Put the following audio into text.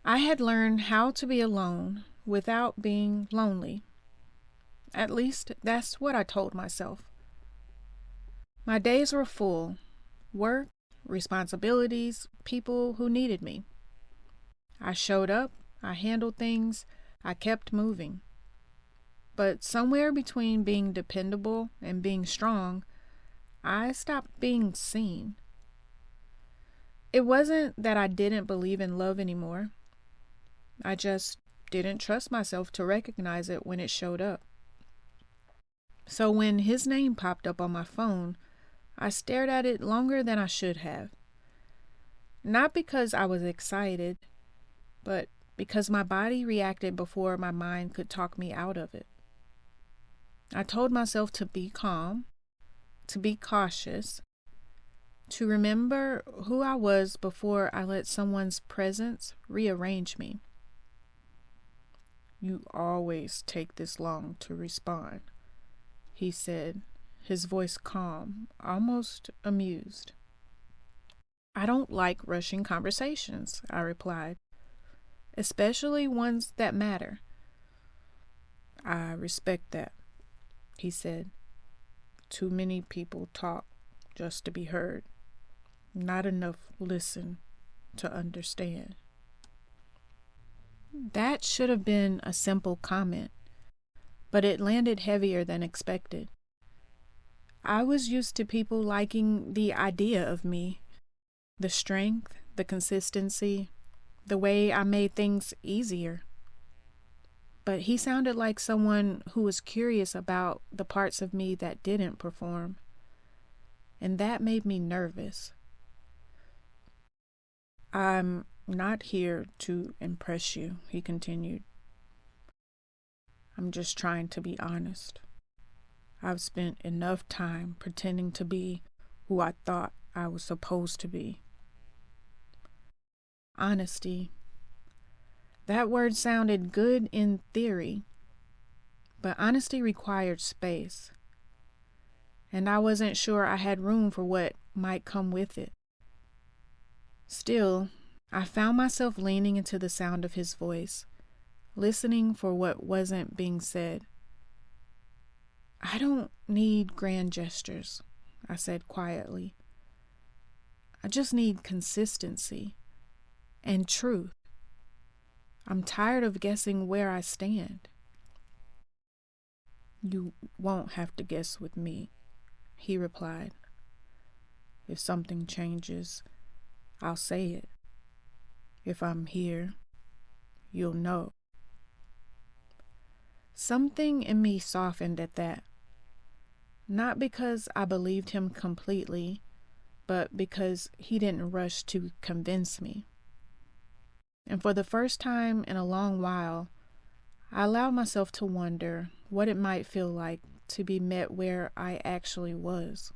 I had learned how to be alone without being lonely. At least that's what I told myself. My days were full: work, responsibilities, people who needed me. I showed up, I handled things, I kept moving. But somewhere between being dependable and being strong, I stopped being seen. It wasn't that I didn't believe in love anymore. I just didn't trust myself to recognize it when it showed up. So when his name popped up on my phone, I stared at it longer than I should have. Not because I was excited, but because my body reacted before my mind could talk me out of it. I told myself to be calm, to be cautious, to remember who I was before I let someone's presence rearrange me. "You always take this long to respond," he said, his voice calm, almost amused. "I don't like rushing conversations," I replied, "especially ones that matter." "I respect that," he said. "Too many people talk just to be heard. Not enough listen to understand." That should have been a simple comment, but it landed heavier than expected. I was used to people liking the idea of me, the strength, the consistency, the way I made things easier. But he sounded like someone who was curious about the parts of me that didn't perform, and that made me nervous. "I'm not here to impress you," he continued. "I'm just trying to be honest. I've spent enough time pretending to be who I thought I was supposed to be." Honesty. That word sounded good in theory, but honesty required space, and I wasn't sure I had room for what might come with it. Still, I found myself leaning into the sound of his voice, listening for what wasn't being said. "I don't need grand gestures," I said quietly. "I just need consistency and truth. I'm tired of guessing where I stand." "You won't have to guess with me," he replied. "If something changes, I'll say it. If I'm here, you'll know." Something in me softened at that. Not because I believed him completely, but because he didn't rush to convince me. And for the first time in a long while, I allowed myself to wonder what it might feel like to be met where I actually was.